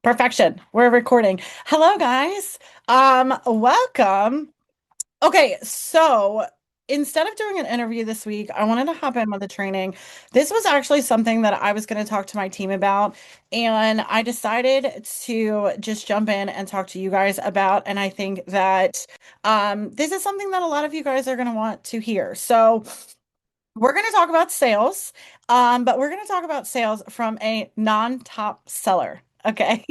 Perfection. We're recording. Hello, guys. Welcome. Okay, so instead of doing an interview this week, I wanted to hop in with the training. This was actually something that I was going to talk to my team about, and I decided to just jump in and talk to you guys about. And I think that this is something that a lot of you guys are going to want to hear. So we're going to talk about sales, but we're going to talk about sales from a non-top seller. Okay.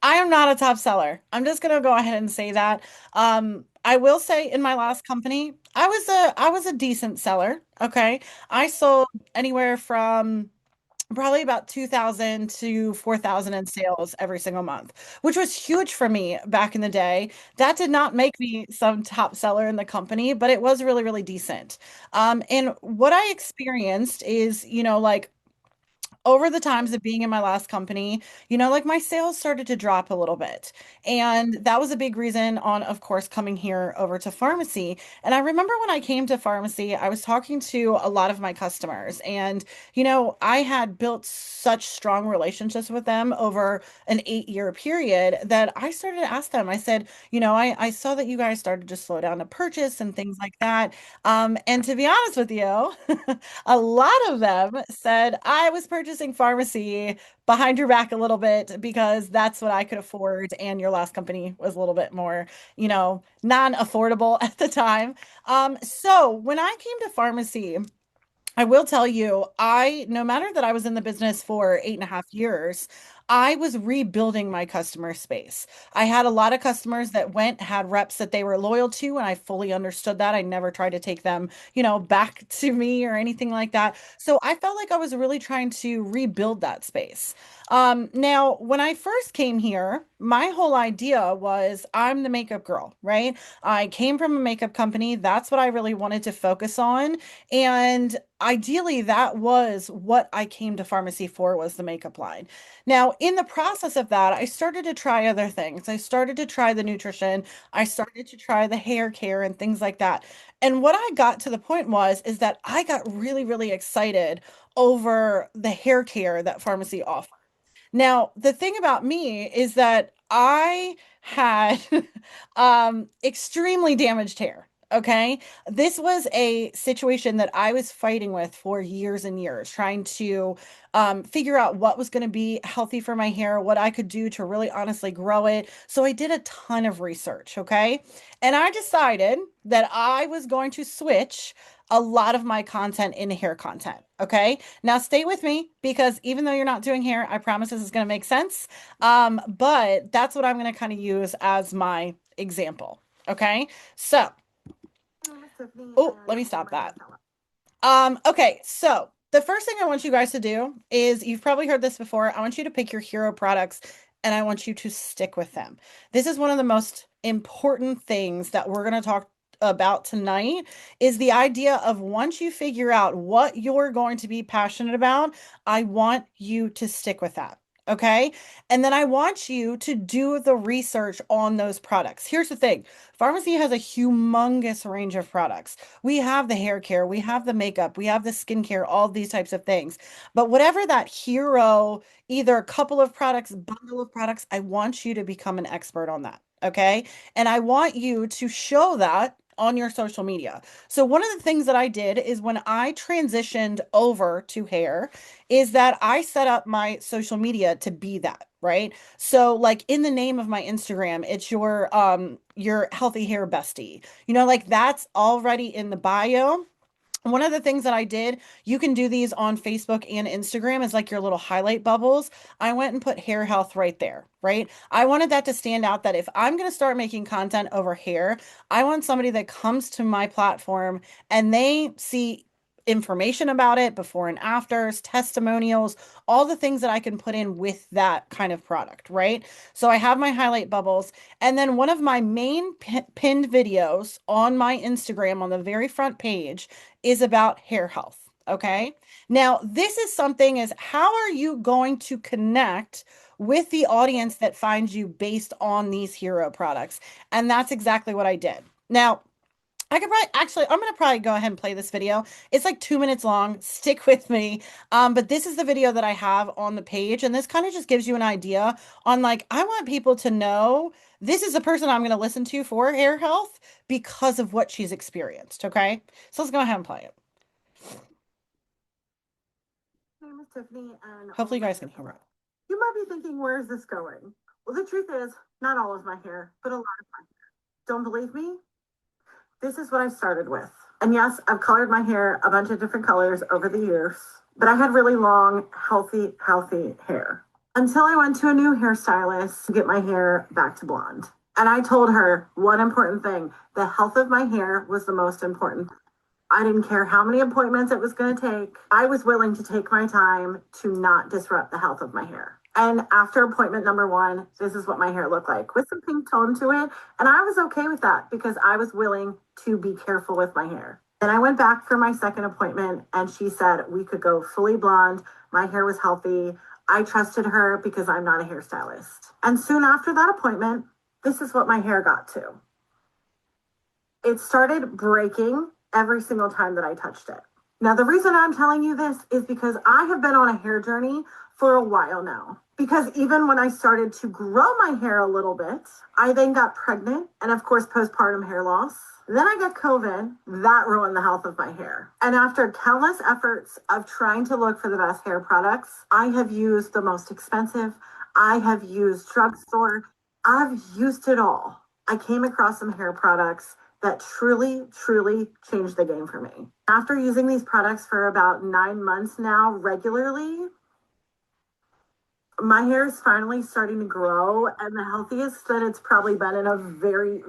I am not a top seller. I'm just gonna go ahead and say that. I will say in my last company, I was a decent seller. Okay. I sold anywhere from probably about 2,000 to 4,000 in sales every single month, which was huge for me back in the day. That did not make me some top seller in the company, but it was really, really decent. And what I experienced is, like over the times of being in my last company, like my sales started to drop a little bit. And that was a big reason on, of course, coming here over to pharmacy. And I remember when I came to pharmacy, I was talking to a lot of my customers, and, I had built such strong relationships with them over an 8-year period that I started to ask them, I said, I saw that you guys started to slow down to purchase and things like that. And to be honest with you, a lot of them said I was purchasing pharmacy behind your back a little bit because that's what I could afford, and your last company was a little bit more, non-affordable at the time. So when I came to pharmacy, I will tell you, no matter that I was in the business for 8.5 years, I was rebuilding my customer space. I had a lot of customers that had reps that they were loyal to, and I fully understood that. I never tried to take them, back to me or anything like that. So I felt like I was really trying to rebuild that space. Now, when I first came here, my whole idea was I'm the makeup girl, right? I came from a makeup company. That's what I really wanted to focus on. And ideally, that was what I came to pharmacy for, was the makeup line. Now, in the process of that, I started to try other things. I started to try the nutrition. I started to try the hair care and things like that. And what I got to the point is that I got really, really excited over the hair care that pharmacy offers. Now, the thing about me is that I had extremely damaged hair. Okay. This was a situation that I was fighting with for years and years, trying to figure out what was going to be healthy for my hair, what I could do to really honestly grow it. So I did a ton of research. Okay. And I decided that I was going to switch a lot of my content into hair content. Okay. Now stay with me because even though you're not doing hair, I promise this is going to make sense. But that's what I'm going to kind of use as my example. Okay. So, oh, let me stop that. Okay. So the first thing I want you guys to do is, you've probably heard this before. I want you to pick your hero products and I want you to stick with them. This is one of the most important things that we're going to talk about tonight, is the idea of, once you figure out what you're going to be passionate about, I want you to stick with that. Okay. And then I want you to do the research on those products. Here's the thing. Pharmacy has a humongous range of products. We have the hair care, we have the makeup, we have the skincare, all these types of things. But whatever that hero, either a couple of products, bundle of products, I want you to become an expert on that. Okay. And I want you to show that on your social media. So one of the things that I did is, when I transitioned over to hair, is that I set up my social media to be that, right? So like in the name of my Instagram, it's your healthy hair bestie. Like that's already in the bio. One of the things that I did, you can do these on Facebook and Instagram, is like your little highlight bubbles. I went and put hair health right there, right? I wanted that to stand out, that if I'm going to start making content over hair, I want somebody that comes to my platform and they see information about it, before and afters, testimonials, all the things that I can put in with that kind of product, right? So I have my highlight bubbles. And then one of my main pinned videos on my Instagram, on the very front page, is about hair health. Okay. Now, this is something, is how are you going to connect with the audience that finds you based on these hero products? And that's exactly what I did. Now, I could probably actually, I'm gonna probably go ahead and play this video. It's like 2 minutes long. Stick with me. But this is the video that I have on the page, and this kind of just gives you an idea on like I want people to know this is the person I'm gonna listen to for hair health because of what she's experienced. Okay, so let's go ahead and play it. My name is Tiffany, and hopefully you guys can hear it. You might be thinking, where is this going? Well, the truth is, not all of my hair, but a lot of my hair. Don't believe me? This is what I started with. And yes, I've colored my hair a bunch of different colors over the years, but I had really long, healthy hair until I went to a new hairstylist to get my hair back to blonde. And I told her one important thing: the health of my hair was the most important. I didn't care how many appointments it was going to take. I was willing to take my time to not disrupt the health of my hair. And after appointment number one, this is what my hair looked like with some pink tone to it. And I was okay with that because I was willing to be careful with my hair. Then I went back for my second appointment and she said we could go fully blonde. My hair was healthy. I trusted her because I'm not a hairstylist. And soon after that appointment, this is what my hair got to. It started breaking every single time that I touched it. Now, the reason I'm telling you this is because I have been on a hair journey for a while now. Because even when I started to grow my hair a little bit, I then got pregnant and, of course, postpartum hair loss. Then I got COVID. That ruined the health of my hair. And after countless efforts of trying to look for the best hair products, I have used the most expensive. I have used drugstore. I've used it all. I came across some hair products that truly changed the game for me. After using these products for about 9 months now regularly, my hair is finally starting to grow and the healthiest that it's probably been in a very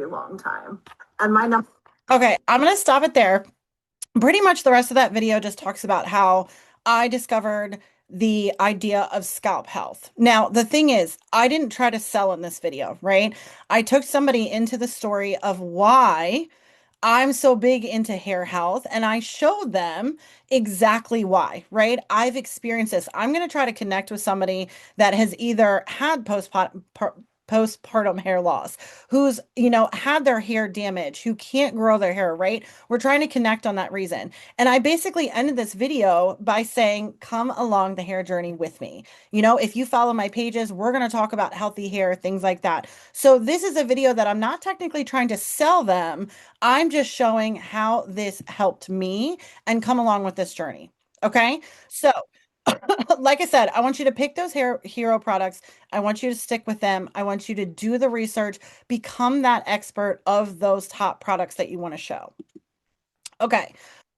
long time. And my number. Okay, I'm gonna stop it there. Pretty much the rest of that video just talks about how I discovered the idea of scalp health. Now, the thing is, I didn't try to sell in this video, right? I took somebody into the story of why I'm so big into hair health and I showed them exactly why, right? I've experienced this. I'm going to try to connect with somebody that has either had postpartum hair loss, who's, had their hair damaged, who can't grow their hair, right? We're trying to connect on that reason. And I basically ended this video by saying, come along the hair journey with me. If you follow my pages, we're going to talk about healthy hair, things like that. So this is a video that I'm not technically trying to sell them. I'm just showing how this helped me and come along with this journey. Okay. So, like I said, I want you to pick those hair hero products. I want you to stick with them. I want you to do the research, become that expert of those top products that you want to show. Okay.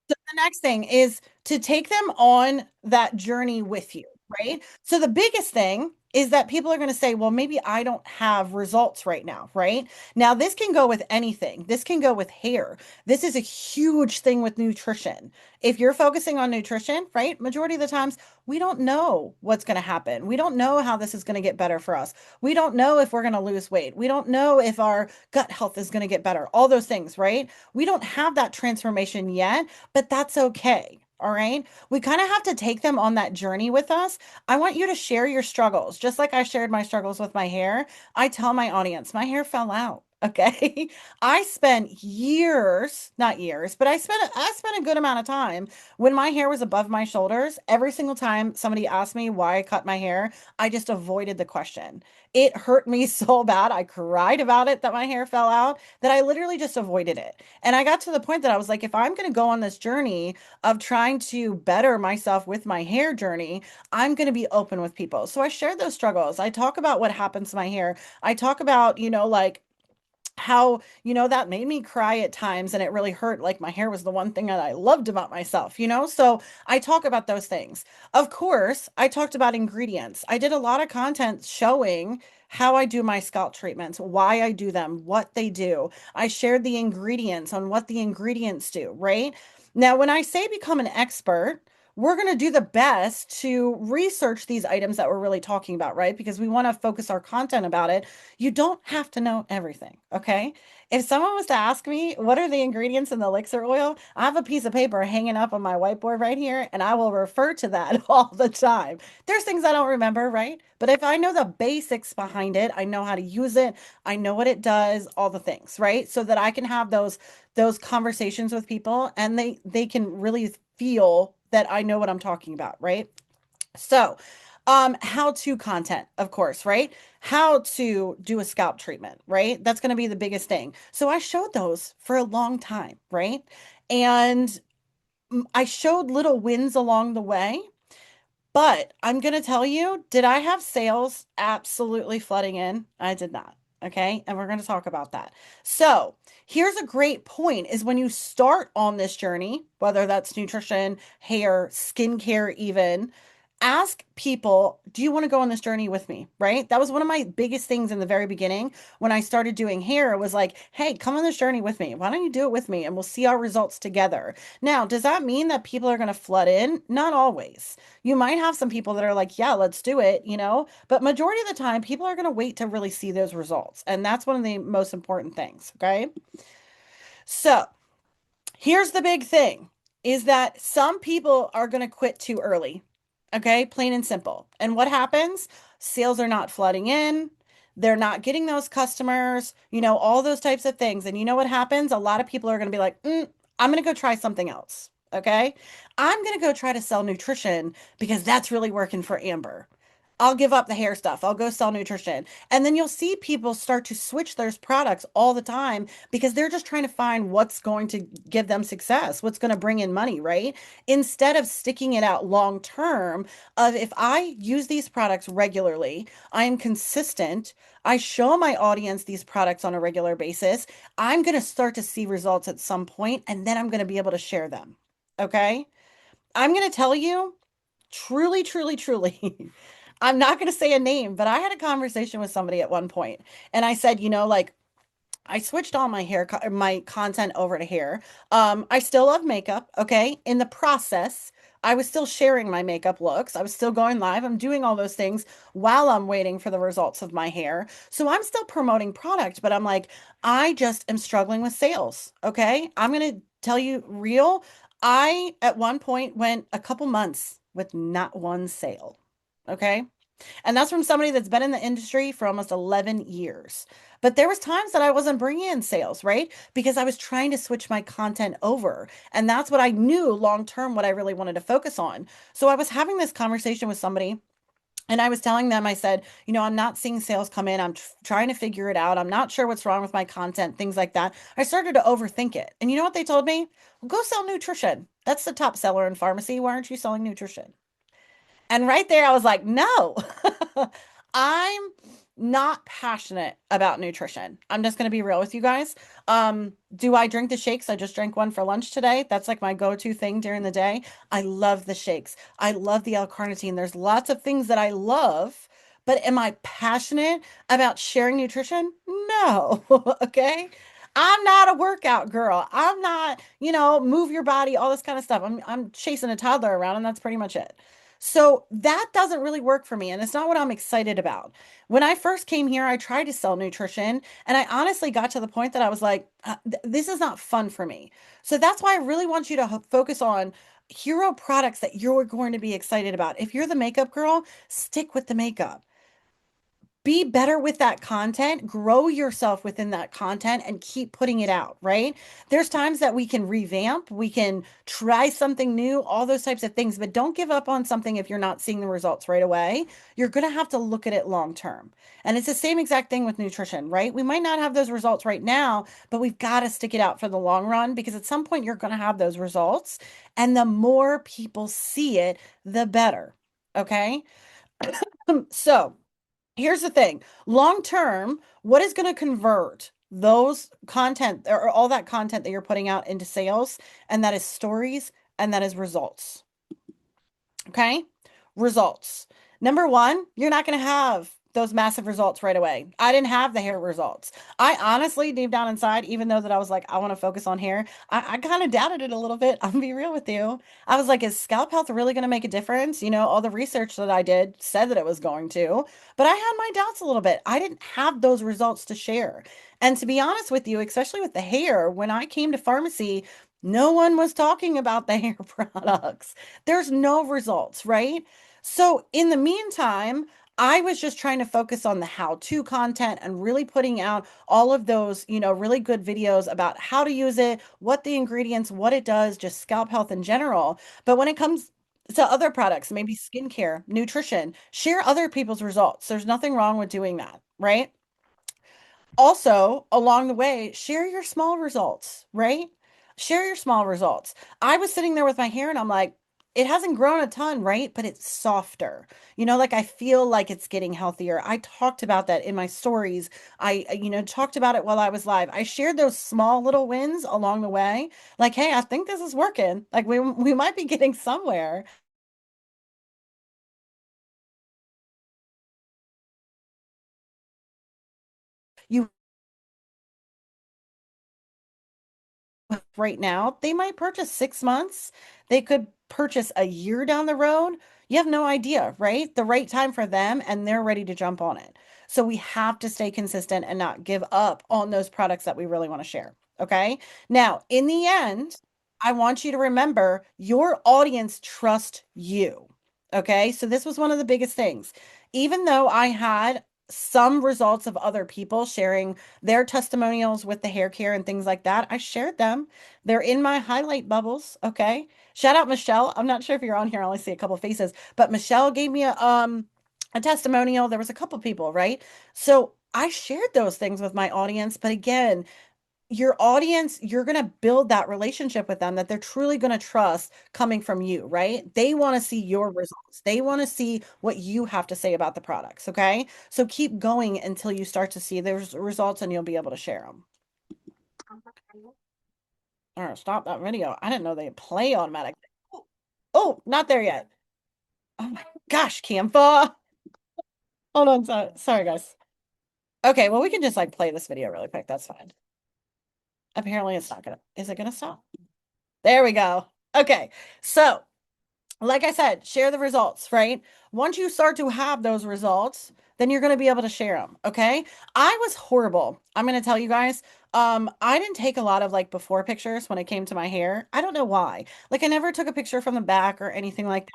So the next thing is to take them on that journey with you, right? So the biggest thing is that people are going to say, well, maybe I don't have results right now, right? Now, this can go with anything. This can go with hair. This is a huge thing with nutrition. If you're focusing on nutrition, right? Majority of the times, we don't know what's going to happen. We don't know how this is going to get better for us. We don't know if we're going to lose weight. We don't know if our gut health is going to get better. All those things, right? We don't have that transformation yet, but that's okay. All right. We kind of have to take them on that journey with us. I want you to share your struggles. Just like I shared my struggles with my hair, I tell my audience, my hair fell out. Okay. I spent years, not years, but I spent a good amount of time when my hair was above my shoulders. Every single time somebody asked me why I cut my hair, I just avoided the question. It hurt me so bad. I cried about it that my hair fell out that I literally just avoided it. And I got to the point that I was like, if I'm going to go on this journey of trying to better myself with my hair journey, I'm going to be open with people. So I share those struggles. I talk about what happens to my hair. I talk about, like how, that made me cry at times and it really hurt. Like my hair was the one thing that I loved about myself. So I talk about those things. Of course, I talked about ingredients. I did a lot of content showing how I do my scalp treatments, why I do them, what they do. I shared the ingredients on what the ingredients do, right? Now, when I say become an expert, we're going to do the best to research these items that we're really talking about, right? Because we want to focus our content about it. You don't have to know everything, okay? If someone was to ask me, what are the ingredients in the elixir oil? I have a piece of paper hanging up on my whiteboard right here, and I will refer to that all the time. There's things I don't remember, right? But if I know the basics behind it, I know how to use it, I know what it does, all the things, right? So that I can have those conversations with people and they can really feel that I know what I'm talking about, right? So, how to content, of course, right? How to do a scalp treatment, right? That's going to be the biggest thing. So I showed those for a long time, right? And I showed little wins along the way. But I'm going to tell you, did I have sales absolutely flooding in? I did not. Okay. And we're going to talk about that. So here's a great point is when you start on this journey, whether that's nutrition, hair, skincare, even, ask people, do you want to go on this journey with me? Right. That was one of my biggest things in the very beginning when I started doing hair. It was like, hey, come on this journey with me. Why don't you do it with me? And we'll see our results together. Now, does that mean that people are going to flood in? Not always. You might have some people that are like, yeah, let's do it, but majority of the time, people are going to wait to really see those results. And that's one of the most important things. Okay. So here's the big thing is that some people are going to quit too early. Okay, plain and simple. And what happens? Sales are not flooding in. They're not getting those customers, all those types of things. And you know what happens? A lot of people are going to be like, I'm going to go try something else. Okay, I'm going to go try to sell nutrition because that's really working for Amber. I'll give up the hair stuff. I'll go sell nutrition. And then you'll see people start to switch those products all the time because they're just trying to find what's going to give them success, what's going to bring in money, right? Instead of sticking it out long term of if I use these products regularly, I am consistent, I show my audience these products on a regular basis, I'm going to start to see results at some point and then I'm going to be able to share them. Okay? I'm going to tell you truly, truly, truly. I'm not going to say a name, but I had a conversation with somebody at one point, and I said, like I switched all my my content over to hair. I still love makeup, okay? In the process, I was still sharing my makeup looks. I was still going live. I'm doing all those things while I'm waiting for the results of my hair. So I'm still promoting product, but I'm like, I just am struggling with sales, okay? I'm going to tell you real. I at one point went a couple months with not one sale, okay? And that's from somebody that's been in the industry for almost 11 years. But there was times that I wasn't bringing in sales, right? Because I was trying to switch my content over. And that's what I knew long term what I really wanted to focus on. So I was having this conversation with somebody and I was telling them, I said, I'm not seeing sales come in. I'm trying to figure it out. I'm not sure what's wrong with my content, things like that. I started to overthink it. And you know what they told me? Well, go sell nutrition. That's the top seller in pharmacy. Why aren't you selling nutrition? And right there, I was like, no, I'm not passionate about nutrition. I'm just going to be real with you guys. Do I drink the shakes? I just drank one for lunch today. That's like my go-to thing during the day. I love the shakes. I love the L-carnitine. There's lots of things that I love, but am I passionate about sharing nutrition? No. Okay. I'm not a workout girl. I'm not, move your body, all this kind of stuff. I'm chasing a toddler around and that's pretty much it. So that doesn't really work for me, and it's not what I'm excited about. When I first came here, I tried to sell nutrition, and I honestly got to the point that I was like, this is not fun for me. So that's why I really want you to focus on hero products that you're going to be excited about. If you're the makeup girl, stick with the makeup, be better with that content, grow yourself within that content and keep putting it out, right? There's times that we can revamp, we can try something new, all those types of things, but don't give up on something if you're not seeing the results right away. You're going to have to look at it long term. And it's the same exact thing with nutrition, right? We might not have those results right now, but we've got to stick it out for the long run because at some point you're going to have those results. And the more people see it, the better. Okay. So, here's the thing. Long term, what is going to convert those content or all that content that you're putting out into sales? And that is stories and that is results. Okay? Results. Number one, you're not going to have those massive results right away. I didn't have the hair results. I honestly, deep down inside, even though that I was like, I want to focus on hair, I kind of doubted it a little bit. I'm gonna be real with you. I was like, is scalp health really going to make a difference? You know, all the research that I did said that it was going to, but I had my doubts a little bit. I didn't have those results to share. And to be honest with you, especially with the hair, when I came to pharmacy, no one was talking about the hair products. There's no results, right? So in the meantime, I was just trying to focus on the how-to content and really putting out all of those, really good videos about how to use it, what the ingredients, what it does, just scalp health in general. But when it comes to other products, maybe skincare, nutrition, share other people's results. There's nothing wrong with doing that, right? Also, along the way, share your small results, right? Share your small results. I was sitting there with my hair and I'm like, it hasn't grown a ton, right? But it's softer. Like I feel like it's getting healthier. I talked about that in my stories. I talked about it while I was live. I shared those small little wins along the way. Like, hey, I think this is working. Like we might be getting somewhere. You right now, they might purchase 6 months. They could purchase a year down the road. You have no idea, right? The right time for them, and they're ready to jump on it. So we have to stay consistent and not give up on those products that we really want to share. Okay. Now, in the end, I want you to remember your audience trusts you. Okay. So this was one of the biggest things. Even though I had some results of other people sharing their testimonials with the hair care and things like that. I shared them. They're in my highlight bubbles. Okay. Shout out Michelle. I'm not sure if you're on here. I only see a couple faces, but Michelle gave me a testimonial. There was a couple people, right? So I shared those things with my audience. But again, your audience, you're going to build that relationship with them that they're truly going to trust coming from you, right? They want to see your results. They want to see what you have to say about the products, okay? So keep going until you start to see those results and you'll be able to share them. All right, stop that video. I didn't know they play automatically. Oh, oh, not there yet. Oh my gosh, Canva. Hold on. Sorry, guys. Okay, well, we can just like play this video really quick. That's fine. Apparently, it's not gonna. Is it gonna stop? There we go. Okay, so like I said, share the results, right? Once you start to have those results, then you're going to be able to share them. Okay. I was horrible. I'm going to tell you guys. I didn't take a lot of like before pictures when it came to my hair. I don't know why. Like I never took a picture from the back or anything like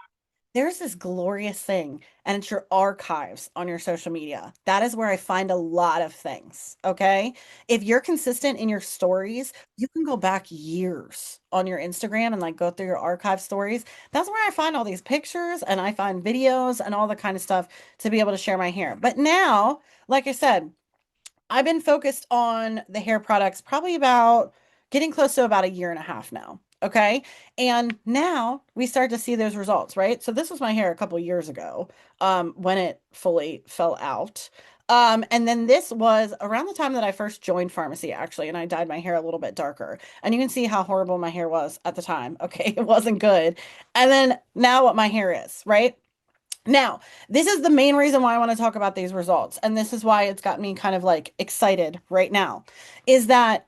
there's this glorious thing, and it's your archives on your social media. That is where I find a lot of things. Okay. If you're consistent in your stories, you can go back years on your Instagram and like go through your archive stories. That's where I find all these pictures and I find videos and all the kind of stuff to be able to share my hair. But now, like I said, I've been focused on the hair products probably about getting close to about a year and a half now. Okay. And now we start to see those results, right? So this was my hair a couple years ago, when it fully fell out. And then this was around the time that I first joined pharmacy, actually, and I dyed my hair a little bit darker. And you can see how horrible my hair was at the time. Okay. It wasn't good. And then now what my hair is, right? Now, this is the main reason why I want to talk about these results, and this is why it's got me kind of like excited right now, is that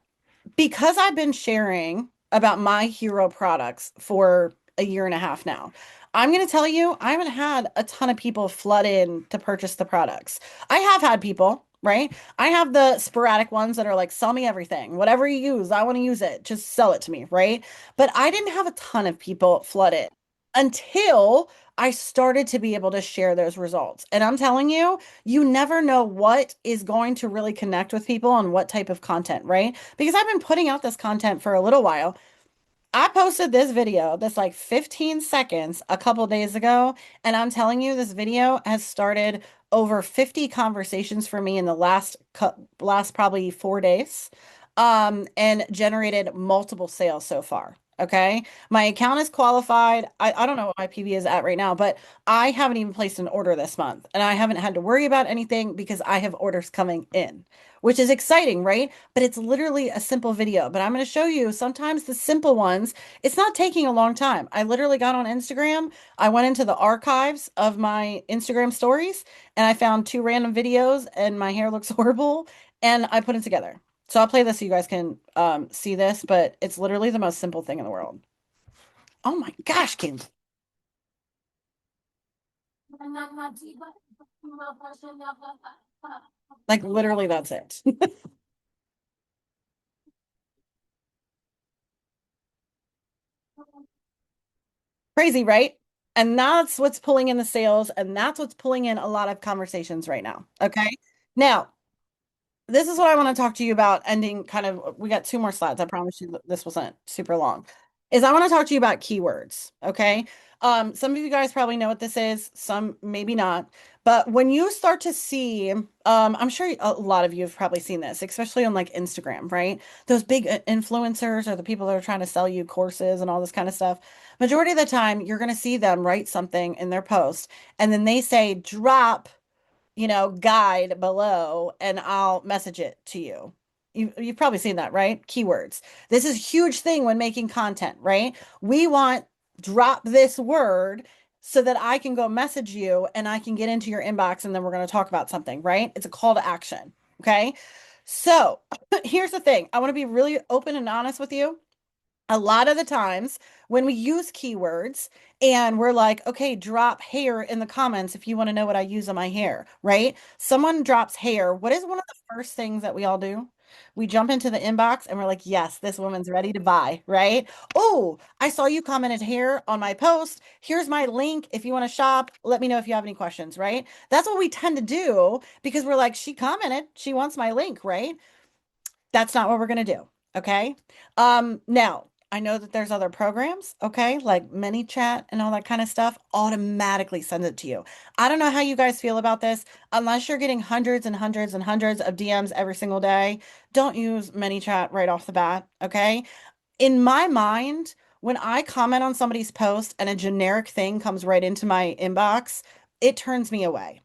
because I've been sharing about my hero products for a year and a half now, I'm going to tell you, I haven't had a ton of people flood in to purchase the products. I have had people, right? I have the sporadic ones that are like, sell me everything, whatever you use, I want to use it, just sell it to me, right? But I didn't have a ton of people flood in until I started to be able to share those results. And I'm telling you, you never know what is going to really connect with people and what type of content, right? Because I've been putting out this content for a little while. I posted this video that's like 15 seconds a couple days ago, and I'm telling you, this video has started over 50 conversations for me in the last probably 4 days, and generated multiple sales so far. Okay. My account is qualified. I don't know what my PV is at right now, but I haven't even placed an order this month and I haven't had to worry about anything because I have orders coming in, which is exciting, right? But it's literally a simple video. But I'm going to show you sometimes the simple ones, it's not taking a long time. I literally got on Instagram. I went into the archives of my Instagram stories and I found two random videos and my hair looks horrible and I put it together. So I'll play this so you guys can see this, but it's literally the most simple thing in the world. Oh my gosh, Kim. Like literally that's it. Crazy, right? And that's what's pulling in the sales, and that's what's pulling in a lot of conversations right now. Okay. Now, this is what I want to talk to you about ending kind of we got two more slides. I promise you that this wasn't super long. Is I want to talk to you about keywords, okay? Some of you guys probably know what this is, some maybe not. But when you start to see, I'm sure a lot of you have probably seen this, especially on like Instagram, right? Those big influencers or the people that are trying to sell you courses and all this kind of stuff. Majority of the time, you're going to see them write something in their post, and then they say drop guide below and I'll message it to you. You've probably seen that, right? Keywords. This is a huge thing when making content, right? We want drop this word so that I can go message you and I can get into your inbox and then we're going to talk about something, right? It's a call to action. Okay. So here's the thing. I want to be really open and honest with you. A lot of the times when we use keywords and we're like, okay, drop hair in the comments if you want to know what I use on my hair, right? Someone drops hair. What is one of the first things that we all do? We jump into the inbox and we're like, yes, this woman's ready to buy, right? Oh, I saw you commented here on my post. Here's my link. If you want to shop, let me know if you have any questions, right? That's what we tend to do because we're like, she commented, she wants my link, right? That's not what we're going to do. Okay. Now I know that there's other programs, okay, like ManyChat and all that kind of stuff, automatically sends it to you. I don't know how you guys feel about this. Unless you're getting hundreds and hundreds and hundreds of DMs every single day, don't use ManyChat right off the bat, okay? In my mind, when I comment on somebody's post and a generic thing comes right into my inbox, it turns me away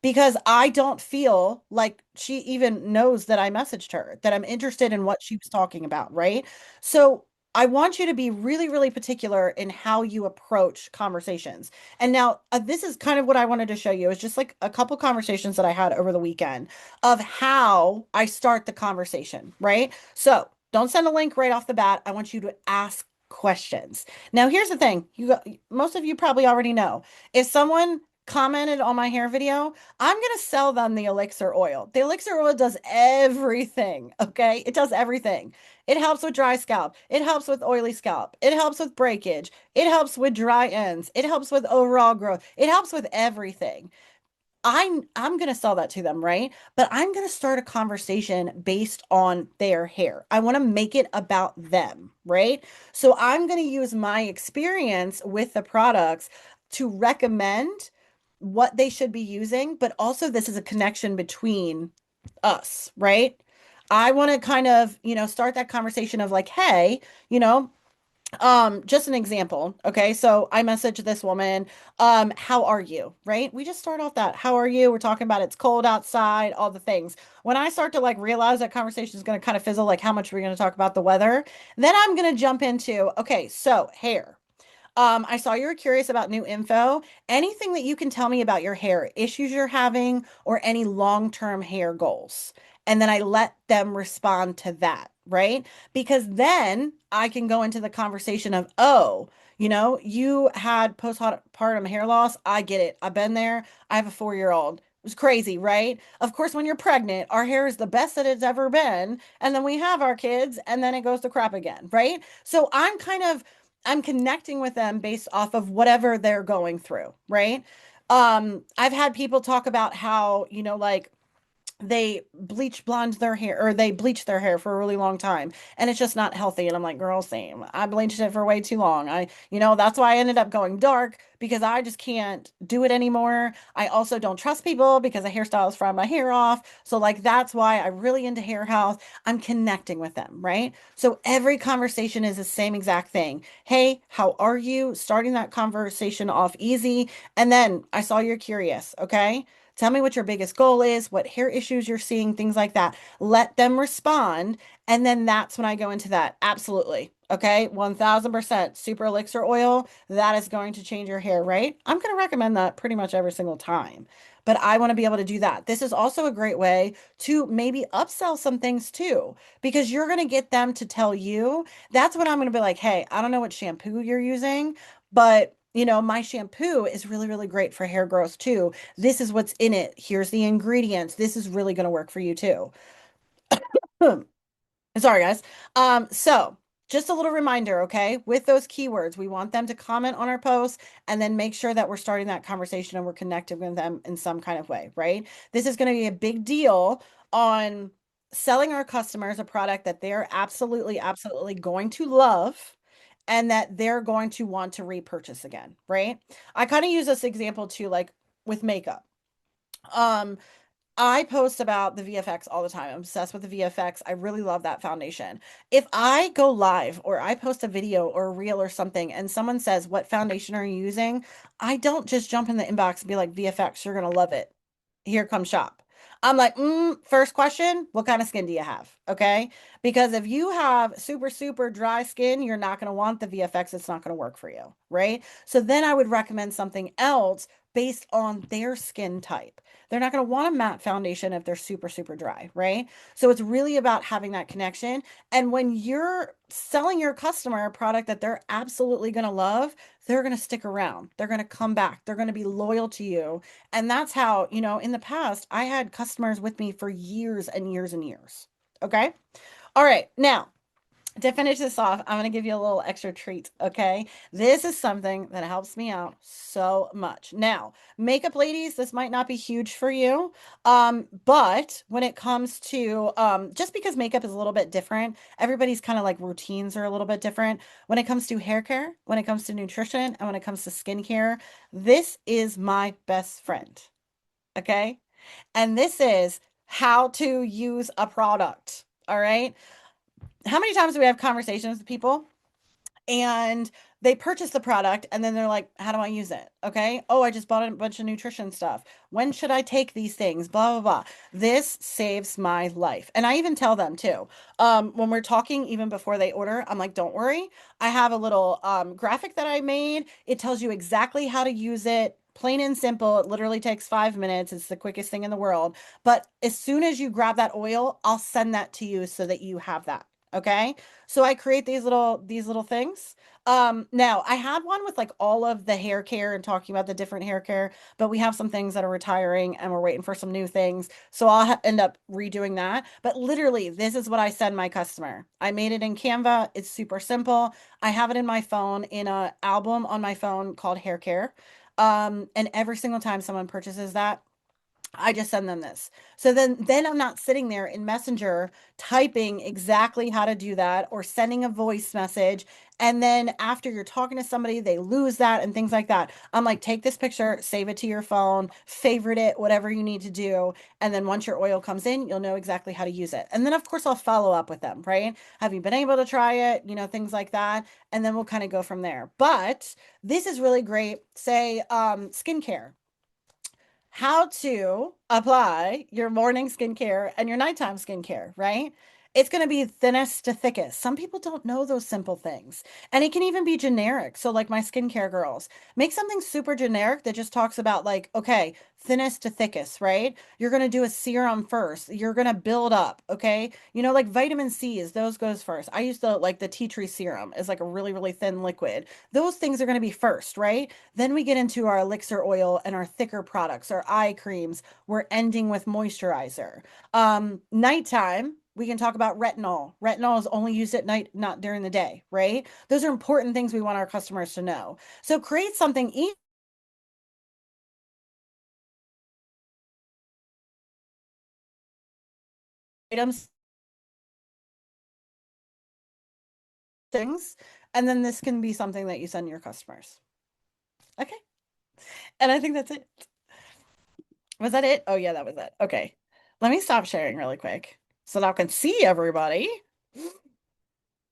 because I don't feel like she even knows that I messaged her, that I'm interested in what she was talking about, right? So I want you to be really, really particular in how you approach conversations. And now, this is kind of what I wanted to show you is just like a couple conversations that I had over the weekend of how I start the conversation, right? So don't send a link right off the bat. I want you to ask questions. Now, here's the thing. Most of you probably already know. If someone commented on my hair video, I'm going to sell them the elixir oil. The elixir oil does everything, okay? It does everything. It helps with dry scalp. It helps with oily scalp. It helps with breakage. It helps with dry ends. It helps with overall growth. It helps with everything. I'm going to sell that to them, right? But I'm going to start a conversation based on their hair. I want to make it about them, right? So I'm going to use my experience with the products to recommend what they should be using, but also this is a connection between us, right? I want to kind of, start that conversation of like, hey, you know, just an example. Okay. So I messaged this woman, how are you? Right? We just start off that, how are you? We're talking about it's cold outside, all the things. When I start to like realize that conversation is going to kind of fizzle, like how much we're going to talk about the weather, then I'm going to jump into, okay, so hair. I saw you were curious about new info. Anything that you can tell me about your hair, issues you're having, or any long-term hair goals. And then I let them respond to that, right? Because then I can go into the conversation of, oh, you had postpartum hair loss. I get it. I've been there. I have a 4-year-old. It was crazy, right? Of course, when you're pregnant, our hair is the best that it's ever been. And then we have our kids, and then it goes to crap again, right? So I'm connecting with them based off of whatever they're going through, right? I've had people talk about how, like they bleach blonde their hair or they bleach their hair for a really long time and it's just not healthy. And I'm like, girl, same. I bleached it for way too long. That's why I ended up going dark because I just can't do it anymore. I also don't trust people because a hairstyle is frying my hair off. So, like, that's why I'm really into hair health. I'm connecting with them, right? So, every conversation is the same exact thing. Hey, how are you? Starting that conversation off easy. And then I saw you're curious, okay? Tell me what your biggest goal is, what hair issues you're seeing, things like that. Let them respond. And then that's when I go into that. Absolutely. Okay. 1000% super elixir oil. That is going to change your hair, right? I'm going to recommend that pretty much every single time. But I want to be able to do that. This is also a great way to maybe upsell some things too, because you're going to get them to tell you. That's when I'm going to be like, hey, I don't know what shampoo you're using, but my shampoo is really, really great for hair growth too. This is what's in it. Here's the ingredients. This is really going to work for you too. Sorry, guys. So just a little reminder, okay? With those keywords, we want them to comment on our posts and then make sure that we're starting that conversation and we're connecting with them in some kind of way, right? This is going to be a big deal on selling our customers a product that they're absolutely, absolutely going to love and that they're going to want to repurchase again, right? I kind of use this example too, like with makeup. Um, I post about the VFX all the time. I'm obsessed with the VFX. I really love that foundation. If I go live or I post a video or a reel or something and someone says, "What foundation are you using?" I don't just jump in the inbox and be like, "VFX, you're going to love it. Here, come shop." I'm like, first question, what kind of skin do you have? Okay. Because if you have super, super dry skin, you're not going to want the VFX. It's not going to work for you. Right. So then I would recommend something else based on their skin type. They're not going to want a matte foundation if they're super, super dry, right? So it's really about having that connection. And when you're selling your customer a product that they're absolutely going to love, they're going to stick around. They're going to come back. They're going to be loyal to you. And that's how, in the past, I had customers with me for years and years and years. Okay. All right. Now, to finish this off, I'm going to give you a little extra treat, okay? This is something that helps me out so much. Now, makeup ladies, this might not be huge for you, but when it comes to just because makeup is a little bit different, everybody's kind of like routines are a little bit different. When it comes to hair care, when it comes to nutrition, and when it comes to skincare, this is my best friend, okay? And this is how to use a product, all right? How many times do we have conversations with people and they purchase the product and then they're like, how do I use it? Okay. Oh, I just bought a bunch of nutrition stuff. When should I take these things? Blah, blah, blah. This saves my life. And I even tell them too. When we're talking, even before they order, I'm like, don't worry. I have a little graphic that I made. It tells you exactly how to use it. Plain and simple. It literally takes 5 minutes. It's the quickest thing in the world. But as soon as you grab that oil, I'll send that to you so that you have that. Okay. So I create these little things. Now I had one with like all of the hair care and talking about the different hair care, but we have some things that are retiring and we're waiting for some new things. So I'll end up redoing that. But literally, this is what I send my customer. I made it in Canva. It's super simple. I have it in my phone in a album on my phone called Hair Care. And every single time someone purchases that, I just send them this. So then I'm not sitting there in Messenger typing exactly how to do that or sending a voice message. And then after you're talking to somebody, they lose that and things like that. I'm like, take this picture, save it to your phone, favorite it, whatever you need to do. And then once your oil comes in, you'll know exactly how to use it. And then of course I'll follow up with them, right? Have you been able to try it? Things like that. And then we'll kind of go from there. But this is really great. Say skincare, how to apply your morning skincare and your nighttime skincare, right? It's going to be thinnest to thickest. Some people don't know those simple things. And it can even be generic. So, like my skincare girls, make something super generic that just talks about, like, okay, thinnest to thickest, right? You're going to do a serum first. You're going to build up, okay? Like vitamin C's, those goes first. I used to like the tea tree serum is like a really, really thin liquid. Those things are going to be first, right? Then we get into our elixir oil and our thicker products, our eye creams. We're ending with moisturizer. Nighttime, we can talk about retinol. Retinol is only used at night, not during the day, right? Those are important things we want our customers to know. So create something items, things, and then this can be something that you send your customers. Okay. And I think that's it. Was that it? Oh, yeah, that was it. Okay. Let me stop sharing really quick so that I can see everybody.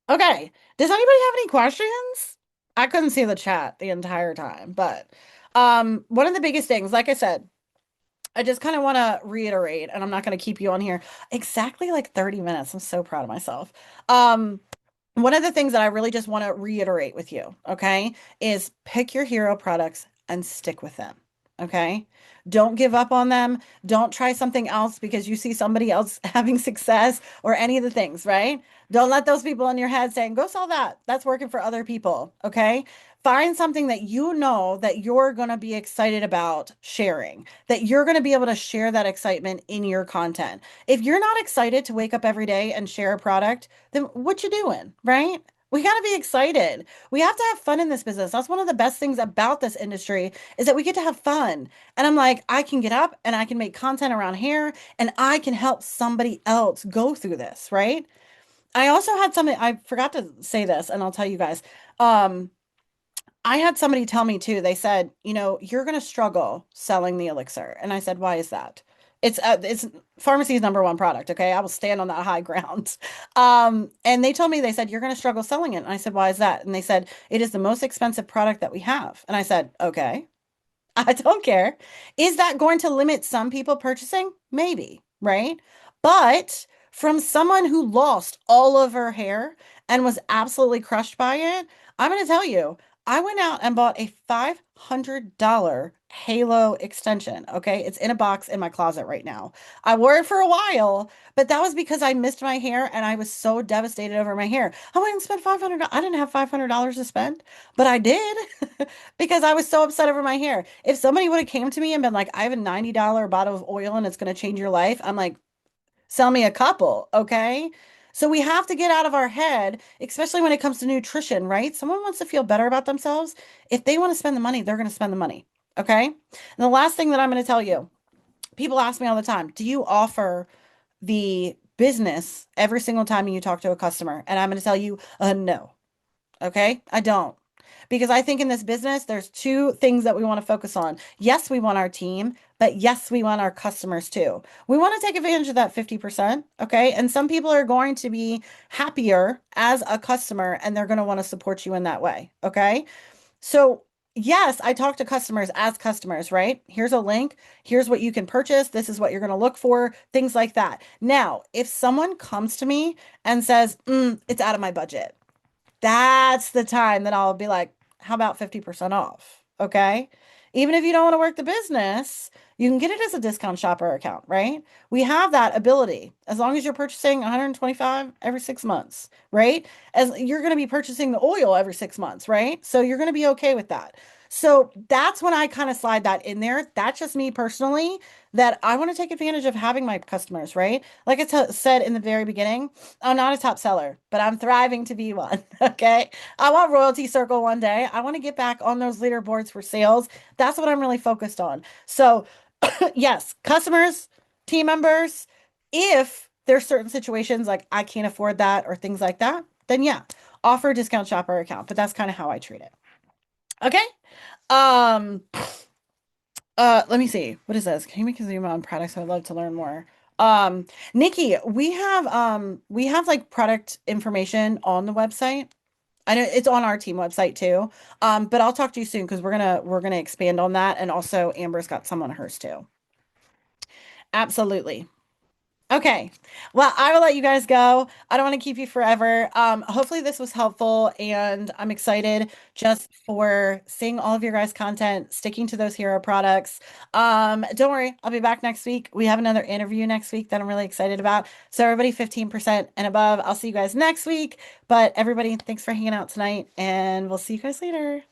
Okay. Does anybody have any questions? I couldn't see the chat the entire time, but one of the biggest things, like I said, I just kind of want to reiterate, and I'm not going to keep you on here exactly like 30 minutes. I'm so proud of myself. Um, One of the things that I really just want to reiterate with you, okay, is pick your hero products and stick with them. Okay. Don't give up on them. Don't try something else because you see somebody else having success or any of the things, right? Don't let those people in your head saying, go sell that. That's working for other people. Okay. Find something that you know that you're going to be excited about sharing, that you're going to be able to share that excitement in your content. If you're not excited to wake up every day and share a product, then what you doing, right? We got to be excited. We have to have fun in this business. That's one of the best things about this industry is that we get to have fun. And I'm like, I can get up and I can make content around here and I can help somebody else go through this, right? I also had something, I forgot to say this, and I'll tell you guys. Um, I had somebody tell me too. They said, you're going to struggle selling the elixir. And I said, why is that? It's pharmacy's number one product. Okay. I will stand on that high ground. And they told me, they said, you're going to struggle selling it. And I said, why is that? And they said, it is the most expensive product that we have. And I said, okay. I don't care. Is that going to limit some people purchasing? Maybe, right? But from someone who lost all of her hair and was absolutely crushed by it, I'm going to tell you, I went out and bought a $500 Halo extension. Okay. It's in a box in my closet right now. I wore it for a while, but that was because I missed my hair and I was so devastated over my hair. I went and spent $500. I didn't have $500 to spend, but I did. Because I was so upset over my hair. If somebody would have came to me and been like, I have a $90 bottle of oil and it's going to change your life, I'm like, sell me a couple, okay? So we have to get out of our head, especially when it comes to nutrition, right? Someone wants to feel better about themselves. If they want to spend the money, they're going to spend the money, okay? And the last thing that I'm going to tell you, people ask me all the time, do you offer the business every single time you talk to a customer? And I'm going to tell you, no. Okay, I don't. Because I think in this business, there's two things that we want to focus on. Yes, we want our team, but yes, we want our customers too. We want to take advantage of that 50%. Okay. And some people are going to be happier as a customer and they're going to want to support you in that way. Okay. So, yes, I talk to customers as customers, right? Here's a link. Here's what you can purchase. This is what you're going to look for, things like that. Now, if someone comes to me and says, it's out of my budget, that's the time that I'll be like, how about 50% off? Okay. Even if you don't want to work the business, you can get it as a discount shopper account, right? We have that ability as long as you're purchasing 125 every 6 months, right? As you're going to be purchasing the oil every 6 months, right? So you're going to be okay with that. So that's when I kind of slide that in there. That's just me personally, that I want to take advantage of having my customers, right? Like I said in the very beginning, I'm not a top seller, but I'm thriving to be one. Okay. I want Royalty Circle one day. I want to get back on those leaderboards for sales. That's what I'm really focused on. So, yes, customers, team members, if there's certain situations like I can't afford that or things like that, then yeah, offer a discount shopper account. But that's kind of how I treat it. Okay. Um, let me see. What is this? Can you make a zoom on products? I'd love to learn more. Um, Nikki, we have like product information on the website. I know it's on our team website too. But I'll talk to you soon because we're gonna expand on that. And also Amber's got some on hers too. Absolutely. Okay. Well, I will let you guys go. I don't want to keep you forever. Hopefully this was helpful and I'm excited just for seeing all of your guys' content, sticking to those hero products. Don't worry, I'll be back next week. We have another interview next week that I'm really excited about. So everybody 15% and above. I'll see you guys next week. But everybody, thanks for hanging out tonight and we'll see you guys later.